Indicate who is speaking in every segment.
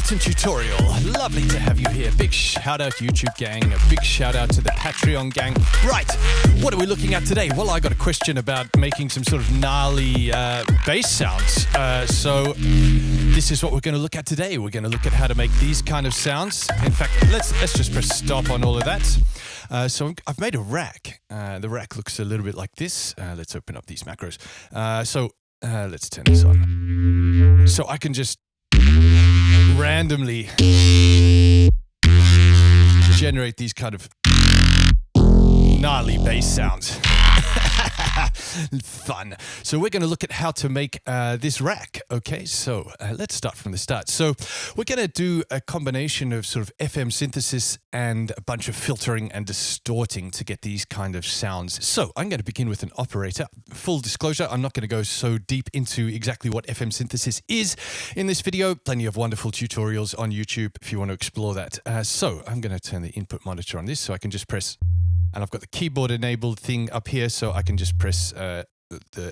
Speaker 1: Ableton tutorial. Lovely to have you here. Big shout out YouTube gang. A big shout out to the Patreon gang. Right, what are we looking at today? Well, I got a question about making some sort of gnarly bass sounds. So this is what we're going to look at today. We're going to look at how to make these kind of sounds. In fact, let's just press stop on all of that. So I've made a rack. The rack looks a little bit like this. Let's open up these macros. Let's turn this on. So I can just randomly generate these kind of gnarly bass sounds. Fun. So we're going to look at how to make this rack. Okay, so let's start from the start. So we're going to do a combination of sort of FM synthesis and a bunch of filtering and distorting to get these kind of sounds. So I'm going to begin with an operator. Full disclosure, I'm not going to go so deep into exactly what FM synthesis is in this video. Plenty of wonderful tutorials on YouTube if you want to explore that. So I'm going to turn the input monitor on this so I can just press. And I've got the keyboard enabled thing up here, so I can just press the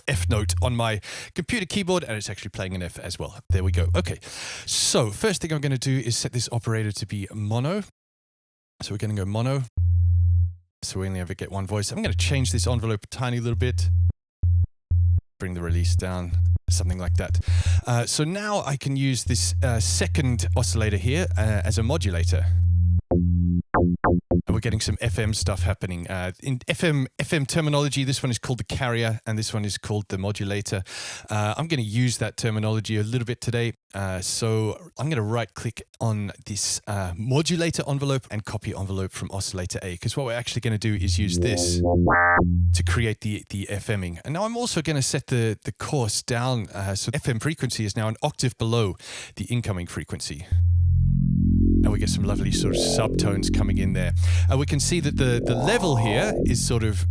Speaker 1: F note on my computer keyboard, and it's actually playing an F as well. There we go. Okay, so first thing I'm going to do is set this operator to be mono. So we're going to go mono. So we only ever get one voice. I'm going to change this envelope a tiny little bit. Bring the release down, something like that. So now I can use this second oscillator here as a modulator. And we're getting some FM stuff happening. In FM terminology, this one is called the carrier and this one is called the modulator. I'm going to use that terminology a little bit today. So I'm going to right click on this modulator envelope and copy envelope from oscillator A, because what we're actually going to do is use this to create the FMing. And now I'm also going to set the course down. So FM frequency is now an octave below the incoming frequency. And we get some lovely sort of subtones coming in there. We can see that the level here is sort of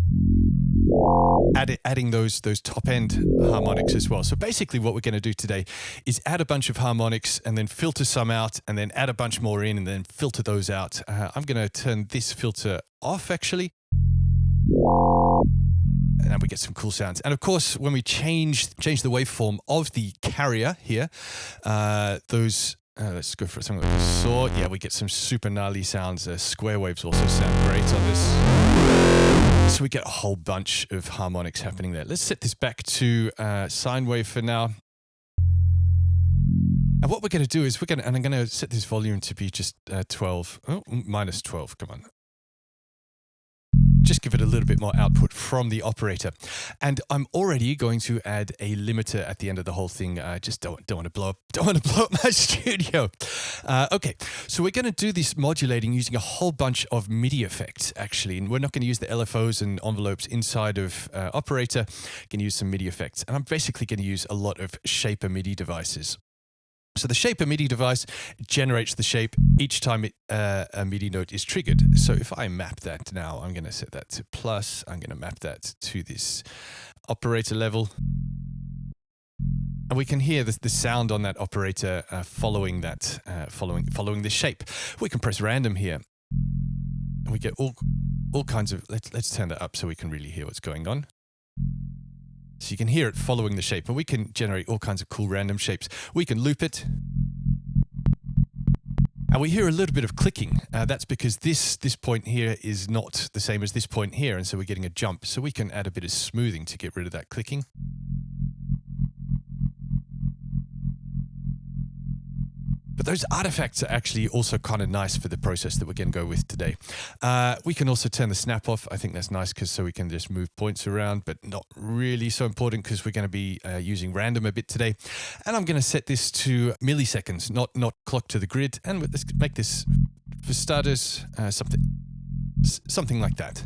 Speaker 1: adding those top end harmonics as well. So basically what we're going to do today is add a bunch of harmonics and then filter some out and then add a bunch more in and then filter those out. I'm going to turn this filter off actually. And we get some cool sounds. And of course, when we change the waveform of the carrier here, let's go for something like a saw. Yeah, we get some super gnarly sounds. Square waves also sound great on this. So we get a whole bunch of harmonics happening there. Let's set this back to sine wave for now. And what we're going to do is and I'm going to set this volume to be just 12. Oh, minus 12, come on. Just give it a little bit more output from the operator. And I'm already going to add a limiter at the end of the whole thing. I just don't want to blow up my studio. Okay, so we're going to do this modulating using a whole bunch of MIDI effects, actually. And we're not going to use the LFOs and envelopes inside of operator. We're going to use some MIDI effects. And I'm basically going to use a lot of shaper MIDI devices. So the shaper MIDI device generates the shape each time a MIDI note is triggered. So if I map that now, I'm going to set that to plus. I'm going to map that to this operator level. And we can hear the sound on that operator following that, following the shape. We can press random here. And we get all kinds of, let's turn that up so we can really hear what's going on. So you can hear it following the shape, and we can generate all kinds of cool random shapes. We can loop it. And we hear a little bit of clicking. That's because this point here is not the same as this point here, and so we're getting a jump. So we can add a bit of smoothing to get rid of that clicking. But those artifacts are actually also kind of nice for the process that we're going to go with today. We can also turn the snap off. I think that's nice so we can just move points around, but not really so important because we're going to be using random a bit today. And I'm going to set this to milliseconds, not clock to the grid. And let's make this, for starters, something like that.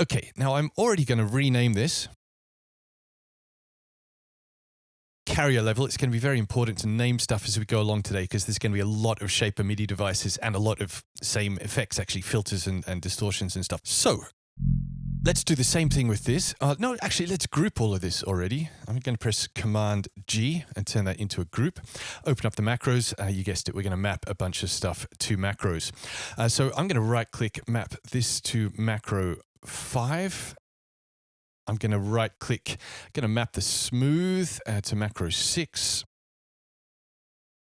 Speaker 1: Okay, now I'm already going to rename this. Carrier level. It's going to be very important to name stuff as we go along today because there's going to be a lot of shaper MIDI devices and a lot of same effects, actually filters and distortions and stuff. So let's do the same thing with this. No, actually, let's group all of this already. I'm going to press Command G and turn that into a group. Open up the macros. You guessed it. We're going to map a bunch of stuff to macros. So I'm going to right click, map this to macro 5. I'm going to right click, going to map the smooth to macro 6.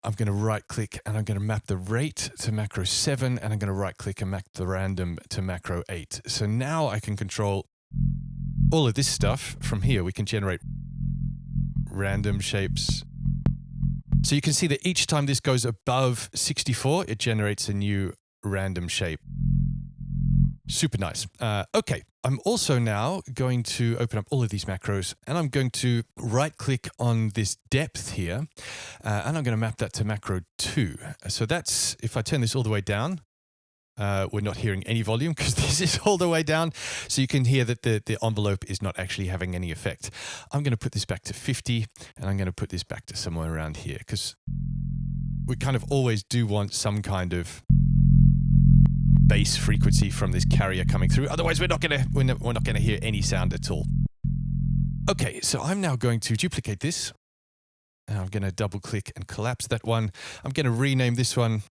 Speaker 1: I'm going to right click and I'm going to map the rate to macro 7, and I'm going to right click and map the random to macro 8. So now I can control all of this stuff from here. We can generate random shapes. So you can see that each time this goes above 64, it generates a new random shape. Super nice. Okay, I'm also now going to open up all of these macros, and I'm going to right click on this depth here, and I'm going to map that to macro 2. So that's, if I turn this all the way down, we're not hearing any volume because this is all the way down. So you can hear that the envelope is not actually having any effect. I'm going to put this back to 50, and I'm going to put this back to somewhere around here, because we kind of always do want some kind of bass frequency from this carrier coming through. Otherwise, we're not gonna hear any sound at all. Okay, so I'm now going to duplicate this. I'm going to double click and collapse that one. I'm going to rename this one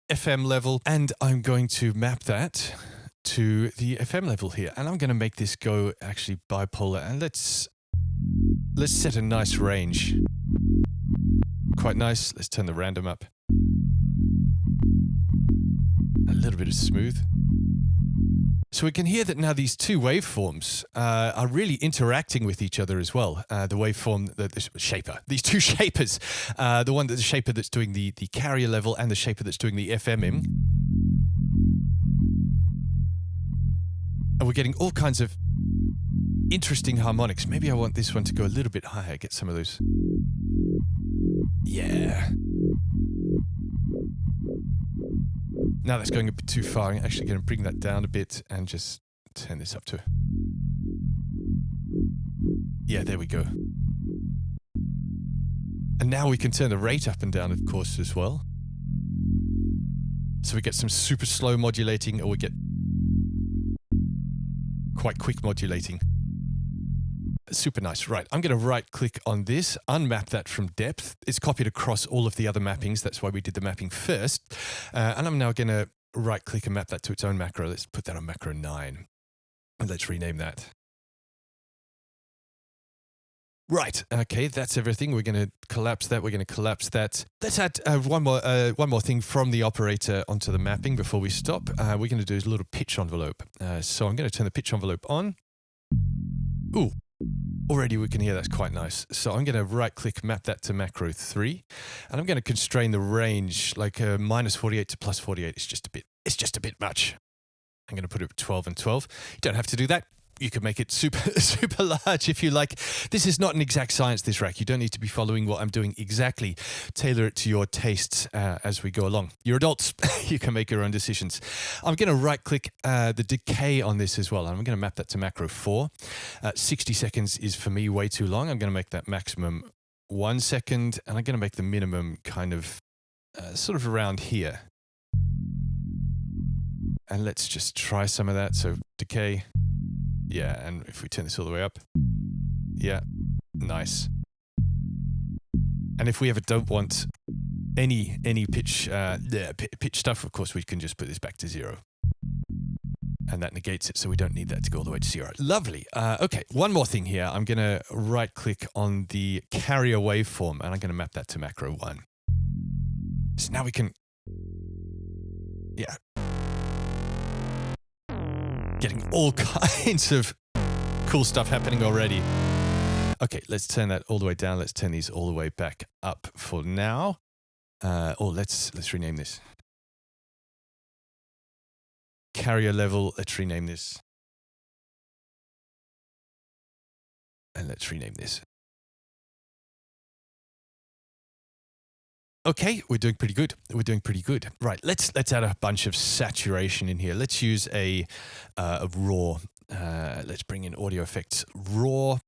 Speaker 1: FM level, and I'm going to map that to the FM level here. And I'm going to make this go actually bipolar, and let's set a nice range. Quite nice. Let's turn the random up. A little bit of smooth. So we can hear that now these two waveforms are really interacting with each other as well. The waveform, the shaper, these two shapers, the shaper that's doing the carrier level and the shaper that's doing the FMing. And we're getting all kinds of interesting harmonics. Maybe I want this one to go a little bit higher, get some of those. Yeah. Now that's going a bit too far. I'm actually going to bring that down a bit and just turn this up to... Yeah, there we go. And now we can turn the rate up and down, of course, as well. So we get some super slow modulating, or we get quite quick modulating. Super nice. Right, I'm going to right click on this, unmap that from depth. It's copied across all of the other mappings. That's why we did the mapping first. And I'm now going to right click and map that to its own macro. Let's put that on macro 9. And let's rename that. Right, okay, that's everything. We're going to collapse that. We're going to collapse that. Let's add one more thing from the operator onto the mapping before we stop. We're going to do a little pitch envelope. So I'm going to turn the pitch envelope on. Ooh. Already we can hear that's quite nice. So I'm going to right click, map that to macro 3, and I'm going to constrain the range, like minus 48 to plus 48. It's just a bit much. I'm going to put it at 12 and 12. You don't have to do that. You can make it super large if you like. This is not an exact science, this rack. You don't need to be following what I'm doing exactly. Tailor it to your tastes as we go along. You're adults. You can make your own decisions. I'm going to right-click the decay on this as well. I'm going to map that to macro 4. 60 seconds is, for me, way too long. I'm going to make that maximum 1 second, and I'm going to make the minimum kind of sort of around here. And let's just try some of that. So decay. Yeah, and if we turn this all the way up, yeah, nice. And if we ever don't want any pitch pitch stuff, of course, we can just put this back to 0. And that negates it, so we don't need that to go all the way to 0. Lovely. Okay, one more thing here. I'm going to right-click on the carrier waveform, and I'm going to map that to macro 1. So now we can... Yeah. Getting all kinds of cool stuff happening already. Okay, let's turn that all the way down. Let's turn these all the way back up for now. Let's rename this. Carrier level, let's rename this. And let's rename this. Okay, we're doing pretty good. We're doing pretty good. Right, let's add a bunch of saturation in here. Let's use a raw. Let's bring in audio effects raw.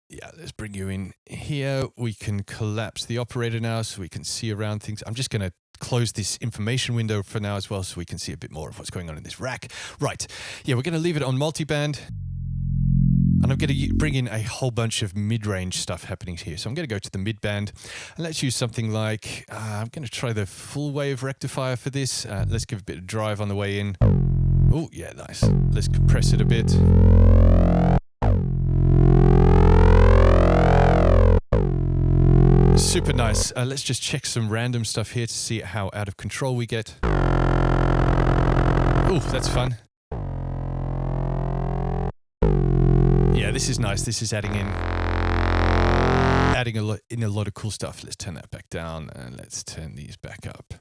Speaker 1: Yeah, let's bring you in here. We can collapse the operator now so we can see around things. I'm just going to close this information window for now as well so we can see a bit more of what's going on in this rack. Right, yeah, we're going to leave it on multiband. And I'm going to bring in a whole bunch of mid-range stuff happening here. So I'm going to go to the mid-band, and let's use something like, I'm going to try the full wave rectifier for this. Let's give a bit of drive on the way in. Oh, yeah, nice. Let's compress it a bit. Super nice. Let's just check some random stuff here to see how out of control we get. Ooh, that's fun. Yeah, this is nice. This is adding a lot of cool stuff. Let's turn that back down and let's turn these back up.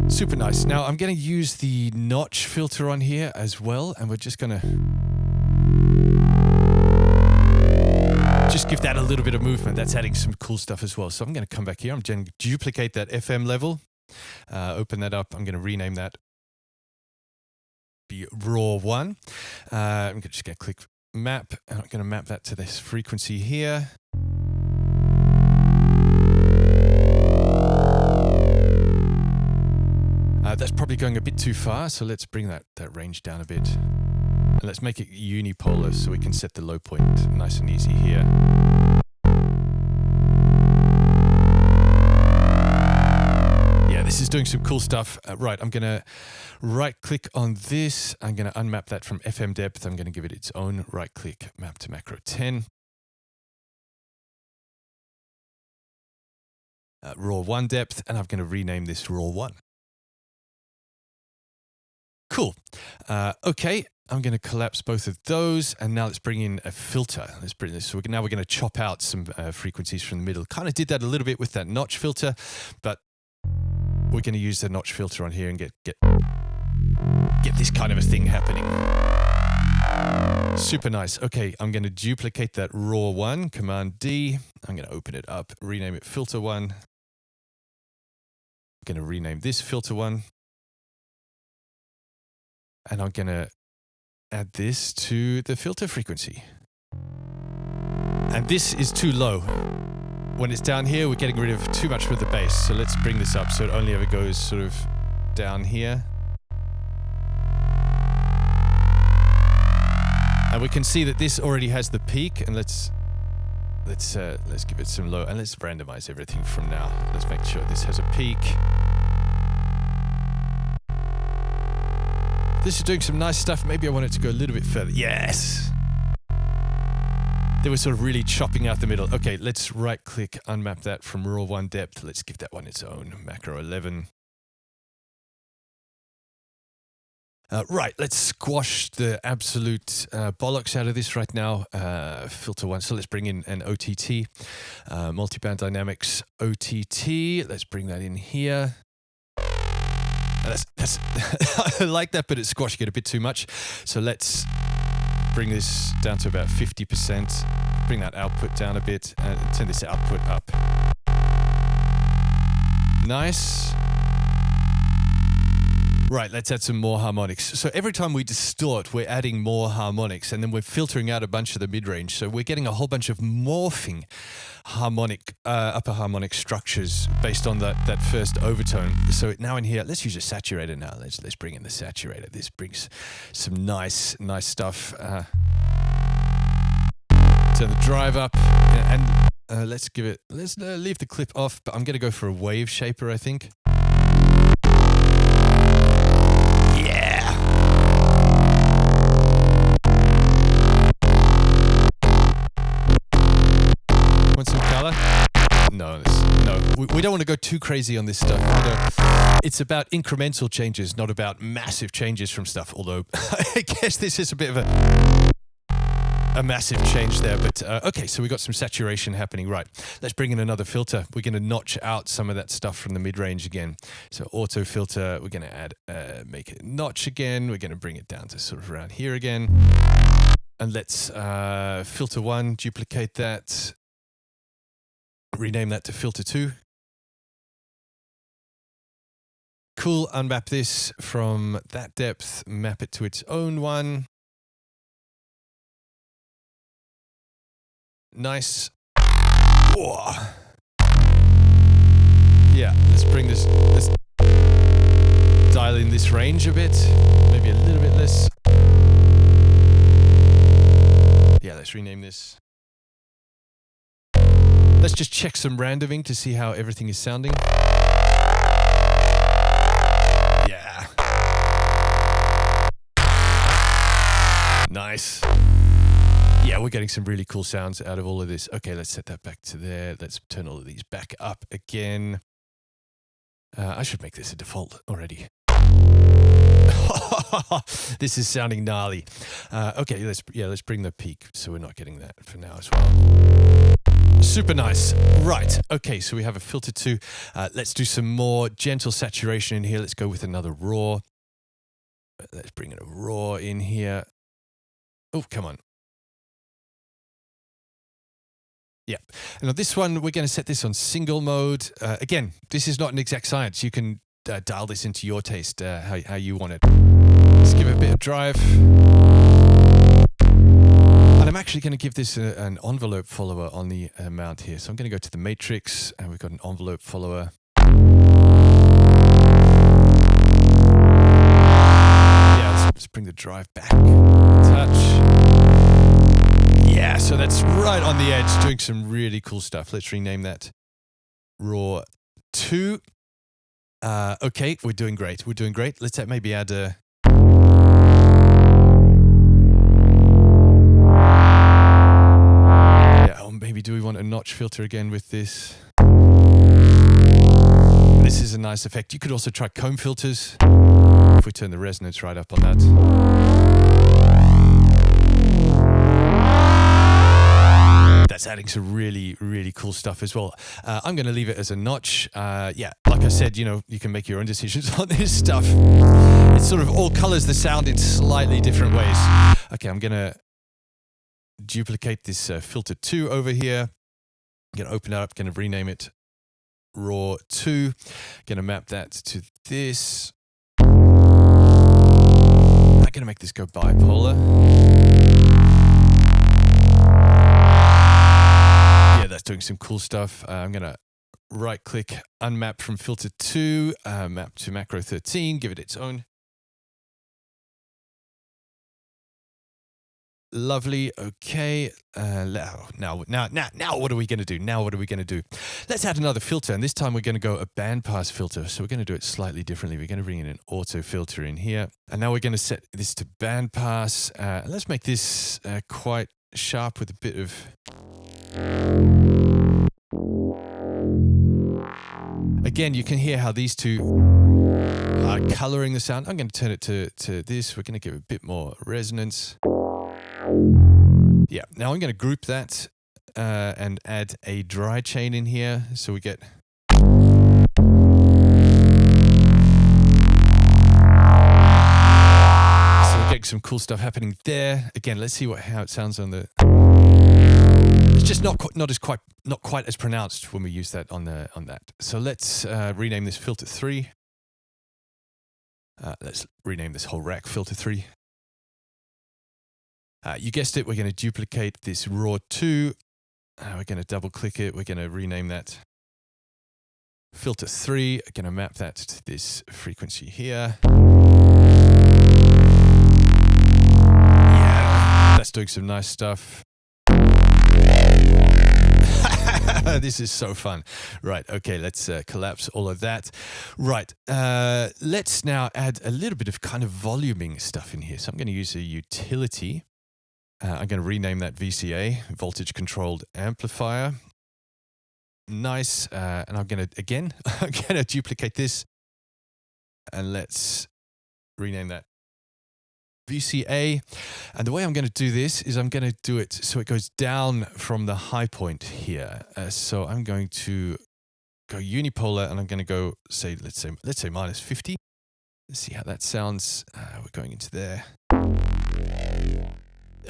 Speaker 1: Super nice. Now I'm going to use the notch filter on here as well, and we're just going to just give that a little bit of movement. That's adding some cool stuff as well. So I'm going to come back here. I'm going to duplicate that FM level. Open that up. I'm going to rename that be raw 1. I'm just going to click map, and I'm going to map that to this frequency here. That's probably going a bit too far, so let's bring that range down a bit. And let's make it unipolar so we can set the low point nice and easy here. Yeah, this is doing some cool stuff. Right, I'm going to right-click on this. I'm going to unmap that from FM depth. I'm going to give it its own right-click, map to macro 10. Raw 1 depth, and I'm going to rename this raw 1. Cool. Okay, I'm going to collapse both of those, and now let's bring in a filter. Let's bring this. So now we're going to chop out some frequencies from the middle. Kind of did that a little bit with that notch filter, but we're going to use the notch filter on here and get this kind of a thing happening. Super nice. Okay, I'm going to duplicate that raw 1, Command D. I'm going to open it up, rename it filter 1. I'm going to rename this filter 1. And I'm going to add this to the filter frequency. And this is too low. When it's down here, we're getting rid of too much with the bass. So let's bring this up so it only ever goes sort of down here. And we can see that this already has the peak. And let's give it some low. And let's randomize everything from now. Let's make sure this has a peak. This is doing some nice stuff. Maybe I want it to go a little bit further. Yes! They were sort of really chopping out the middle. Okay, let's right-click, unmap that from raw 1 depth. Let's give that one its own macro 11. Right, let's squash the absolute bollocks out of this right now. Filter 1. So let's bring in an OTT, multiband dynamics OTT. Let's bring that in here. That's I like that, but it's squashing it a bit too much. So let's bring this down to about 50%. Bring that output down a bit and turn this output up. Nice. Right, let's add some more harmonics. So every time we distort, we're adding more harmonics, and then we're filtering out a bunch of the mid-range. So we're getting a whole bunch of morphing harmonic, upper harmonic structures based on that first overtone. So now in here, let's use a saturator now. Let's bring in the saturator. This brings some nice stuff. Turn the drive up, and let's leave the clip off, but I'm going to go for a wave shaper, I think. Want some color? No, we don't want to go too crazy on this stuff. It's about incremental changes, not about massive changes from stuff. Although I guess this is a bit of a massive change there. But okay, so we got some saturation happening. Right, let's bring in another filter. We're going to notch out some of that stuff from the mid-range again. So auto filter, we're going to add, make it notch again. We're going to bring it down to sort of around here again. And let's filter 1, duplicate that. Rename that to filter 2. Cool, unmap this from that depth, map it to its own one. Nice. Whoa. Yeah, let's dial in this range a bit, maybe a little bit less. Yeah, let's rename this. Let's just check some randoming to see how everything is sounding. Yeah. Nice. Yeah, we're getting some really cool sounds out of all of this. Okay, let's set that back to there. Let's turn all of these back up again. I should make this a default already. This is sounding gnarly. Okay, let's bring the peak so we're not getting that for now as well. Super nice. Right. Okay, so we have a filter 2. Let's do some more gentle saturation in here. Let's go with another raw. Let's bring in a raw in here. Oh, come on. Yeah. And on this one, we're going to set this on single mode. Again, this is not an exact science. You can dial this into your taste, how you want it. Let's give it a bit of drive. And I'm actually going to give this an envelope follower on the mount here. So I'm going to go to the matrix, and we've got an envelope follower. Yeah, let's bring the drive back. Touch. Yeah, so that's right on the edge, doing some really cool stuff. Let's rename that Raw 2. Okay, we're doing great. We're doing great. Let's maybe add a... Yeah, or maybe do we want a notch filter again with this? This is a nice effect. You could also try comb filters. If we turn the resonance right up on that. That's adding some really, really cool stuff as well. I'm going to leave it as a notch. Yeah, like I said, you can make your own decisions on this stuff. It sort of all colors the sound in slightly different ways. Okay, I'm going to duplicate this filter 2 over here. I'm going to open it up, going to rename it Raw 2. Going to map that to this. I'm going to make this go bipolar. That's doing some cool stuff. I'm going to right click, unmap from filter 2, map to macro 13, give it its own. Lovely. Okay. Now, what are we going to do? Let's add another filter, and this time we're going to go a bandpass filter. So we're going to do it slightly differently. We're going to bring in an auto filter in here, and now we're going to set this to bandpass. Let's make this quite sharp with a bit of... Again, you can hear how these two are coloring the sound. I'm going to turn it to this. We're going to give it a bit more resonance. Yeah, now I'm going to group that and add a dry chain in here. So we get... So we're getting some cool stuff happening there. Again, let's see how it sounds on the... It's just not quite as pronounced when we use that on that. So let's rename this filter 3. Let's rename this whole rack filter 3. You guessed it. We're going to duplicate this Raw 2. We're going to double click it. We're going to rename that filter 3. We're going to map that to this frequency here. Yeah, that's doing some nice stuff. This is so fun. Right, okay, let's collapse all of that. Right, let's now add a little bit of kind of voluming stuff in here. So I'm going to use a utility. I'm going to rename that VCA, Voltage Controlled Amplifier. Nice, and I'm going to duplicate this. And let's rename that VCA. And the way I'm going to do this is I'm going to do it so it goes down from the high point here. So I'm going to go unipolar, and I'm going to go let's say minus 50. Let's see how that sounds. We're going into there.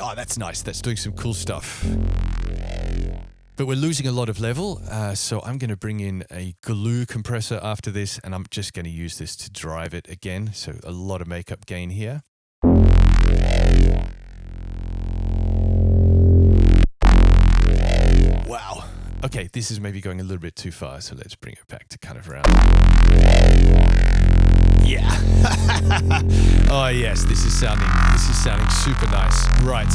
Speaker 1: Oh, that's nice. That's doing some cool stuff. But we're losing a lot of level, so I'm going to bring in a glue compressor after this, and I'm just going to use this to drive it again. So a lot of makeup gain here. Wow. Okay, this is maybe going a little bit too far, so let's bring it back to kind of around. Yeah. Oh yes, this is sounding super nice. Right.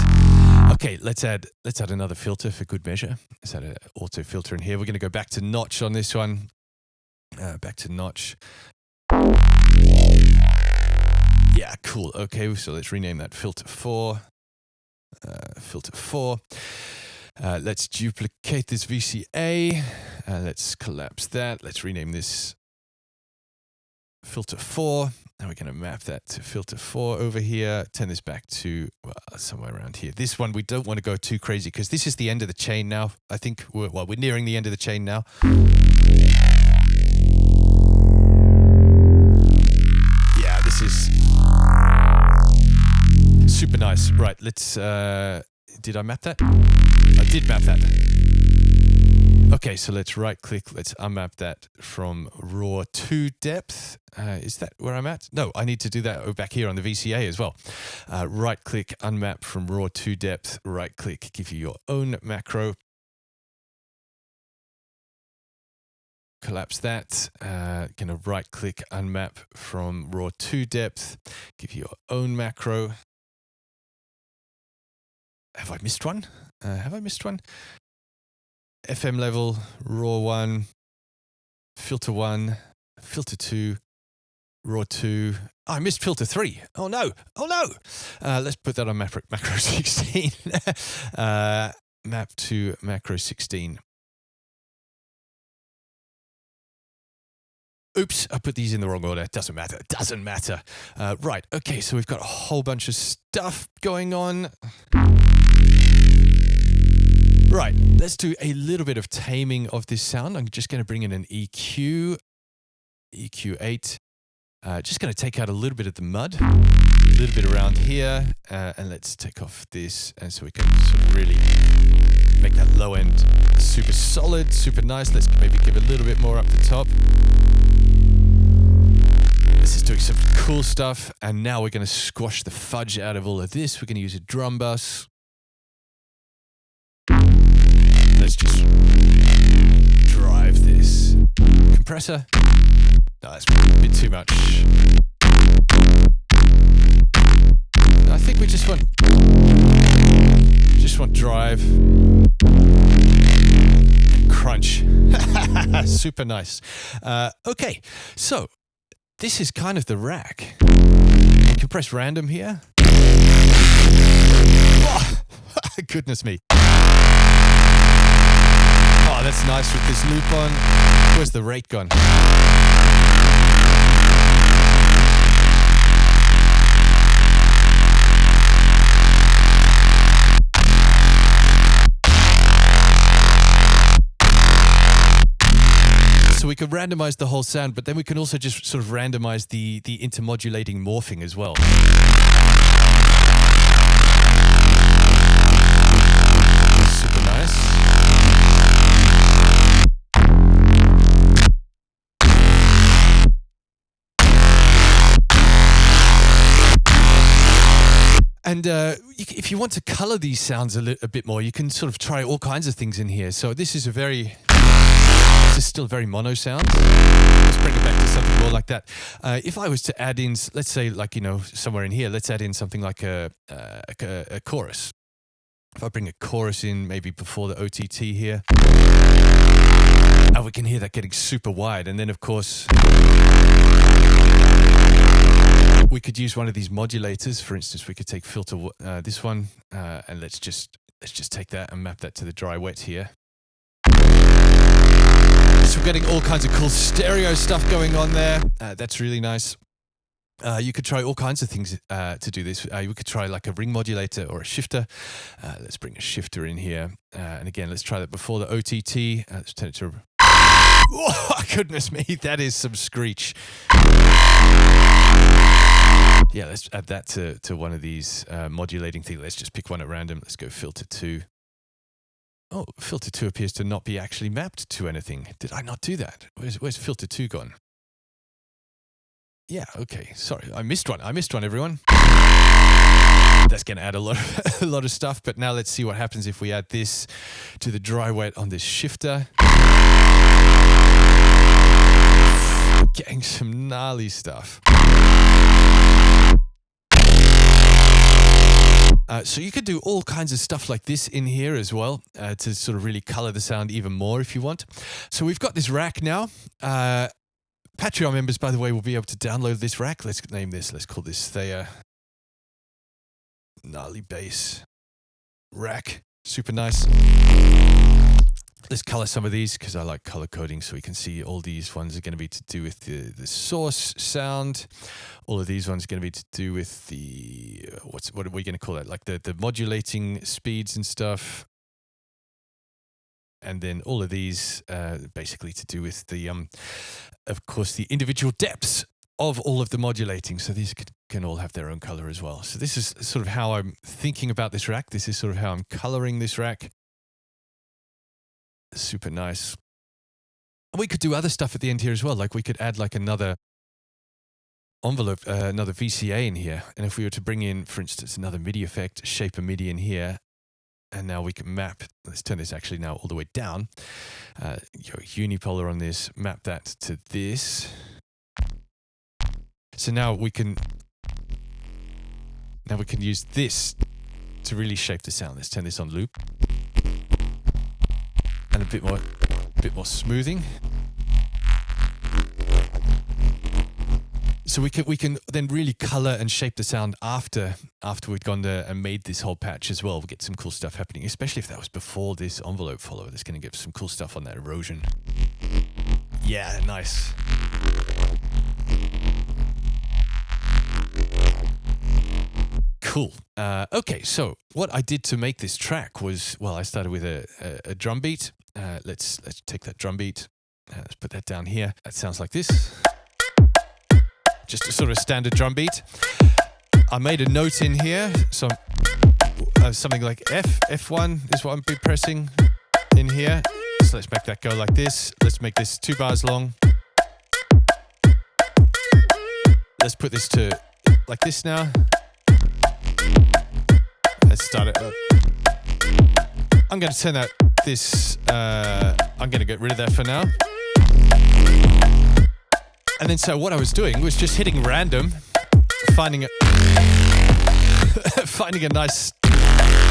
Speaker 1: Okay, let's add another filter for good measure. Let's add an auto filter in here. We're going to go back to notch on this one. Back to notch. Yeah, cool. Okay, so let's rename that filter 4. filter 4. Let's duplicate this VCA. Let's collapse that. Let's rename this filter 4. Now we're going to map that to filter 4 over here. Turn this back to somewhere around here. This one, we don't want to go too crazy because this is the end of the chain now. I think we're nearing the end of the chain now. Yeah, this is super nice. Right, let's... did I map that? I did map that. Okay, so let's right click, let's unmap that from raw to depth. Is that where I'm at? No, I need to do that back here on the VCA as well. Right click, unmap from raw to depth, right click, give you your own macro. Collapse that. Gonna right click, unmap from raw to depth, give you your own macro. Have I missed one? Have I missed one? FM level, raw 1, filter 1, filter 2, raw 2. Oh, I missed filter 3. Oh no, oh no. Let's put that on macro 16. Map to macro 16. Oops, I put these in the wrong order. Doesn't matter, doesn't matter. Right, okay, so we've got a whole bunch of stuff going on. Right, let's do a little bit of taming of this sound. I'm just going to bring in an EQ, EQ8. Just going to take out a little bit of the mud, a little bit around here, and let's take off this, and so we can sort of really make that low end super solid, super nice. Let's maybe give a little bit more up the top. This is doing some cool stuff, and now we're going to squash the fudge out of all of this. We're going to use a drum bus. Let's just drive this compressor. No, that's a bit too much. I think we just want drive, crunch. Super nice. Okay, so this is kind of the rack. You can press random here. Oh, goodness me. Oh, that's nice with this loop on. Where's the rate gone? So we can randomize the whole sound, but then we can also just sort of randomize the intermodulating morphing as well. Super nice. And if you want to color these sounds a bit more, you can sort of try all kinds of things in here. So this is still a very mono sound. Let's bring it back to something more like that. If I was to add in, let's say, like, you know, somewhere in here, let's add in something like a chorus. If I bring a chorus in, maybe before the OTT here, we can hear that getting super wide. And then, of course, we could use one of these modulators. For instance, we could take filter this one, and let's just take that and map that to the dry wet here. So we're getting all kinds of cool stereo stuff going on there. That's really nice. You could try all kinds of things to do this. We could try like a ring modulator or a shifter. Let's bring a shifter in here. And again, let's try that before the OTT. Let's turn it to... Oh, goodness me, that is some screech. Yeah, let's add that to one of these modulating things. Let's just pick one at random. Let's go filter 2. Oh, filter 2 appears to not be actually mapped to anything. Did I not do that? Where's filter 2 gone? Yeah, okay. Sorry, I missed one. Everyone. That's going to add a lot of stuff. But now let's see what happens if we add this to the dry wet on this shifter. Getting some gnarly stuff. So you could do all kinds of stuff like this in here as well to sort of really color the sound even more if you want. So we've got this rack now. Patreon members, by the way, will be able to download this rack. Let's name this. Let's call this Thea Gnarly Bass. rack. Super nice. Let's color some of these because I like color coding, so we can see all these ones are going to be to do with the source sound. All of these ones are going to be to do with the what are we going to call that? Like the modulating speeds and stuff. And then all of these basically to do with the of course the individual depths of all of the modulating. So these can all have their own color as well. So this is sort of how I'm thinking about this rack. This is sort of how I'm coloring this rack. Super nice. And we could do other stuff at the end here as well. Like we could add like another envelope, another VCA in here. And if we were to bring in, for instance, another MIDI effect, shape a MIDI in here, and now we can map, let's turn this actually now all the way down. Unipolar on this, map that to this. So now we can use this to really shape the sound. Let's turn this on loop. And a bit more smoothing. So we can then really color and shape the sound after we'd gone there and made this whole patch as well. We'll get some cool stuff happening, especially if that was before this envelope follower. That's going to get some cool stuff on that erosion. Yeah, nice. Cool. Okay, so what I did to make this track was, well, I started with a drum beat. Let's take that drum beat. Let's put that down here. That sounds like this. Just a sort of standard drum beat. I made a note in here, so something like F1 is what I'm pressing in here. So let's make that go like this. Let's make this 2 bars long. Let's put this to like this now. Let's start it up. I'm going to turn that I'm going to get rid of that for now. And then so what I was doing was just hitting random, finding a nice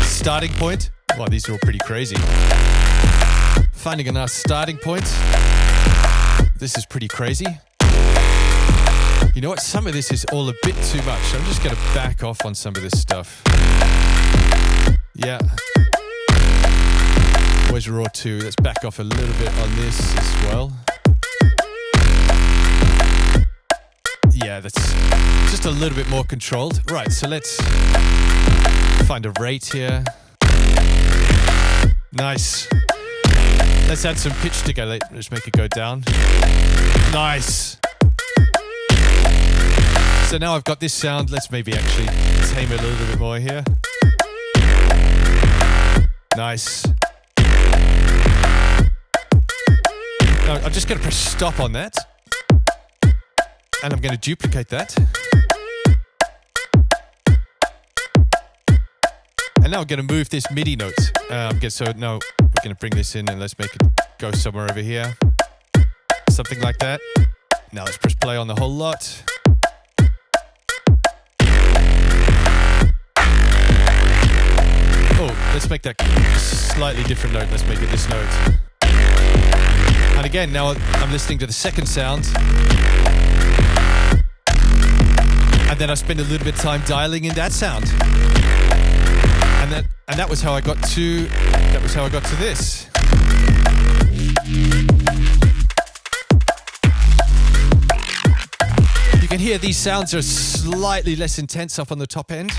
Speaker 1: starting point. Wow, these are all pretty crazy. Finding a nice starting point. This is pretty crazy. You know what? Some of this is all a bit too much. I'm just going to back off on some of this stuff. Yeah. Where's raw 2? Let's back off a little bit on this as well. Yeah, that's just a little bit more controlled. Right, so let's find a rate here. Nice. Let's add some pitch together. Let's make it go down. Nice. So now I've got this sound. Let's maybe actually tame it a little bit more here. Nice. Now, I'm just going to press stop on that. And I'm going to duplicate that. And now I'm going to move this MIDI note. So now we're going to bring this in and let's make it go somewhere over here. Something like that. Now let's press play on the whole lot. Oh, let's make that slightly different note. Let's make it this note. And again, now I'm listening to the second sound. And then I spend a little bit of time dialing in that sound. And that was how I got to this. You can hear these sounds are slightly less intense up on the top end.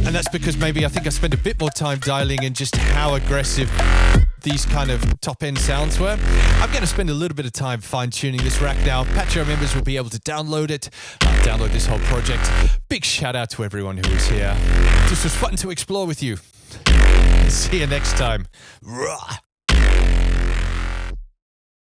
Speaker 1: And that's because maybe I think I spent a bit more time dialing in just how aggressive these kind of top end sounds were. I'm going to spend a little bit of time fine tuning this rack now. Patreon members will be able to download it, download this whole project. Big shout out to everyone who was here. This was fun to explore with you. See you next time. Rah!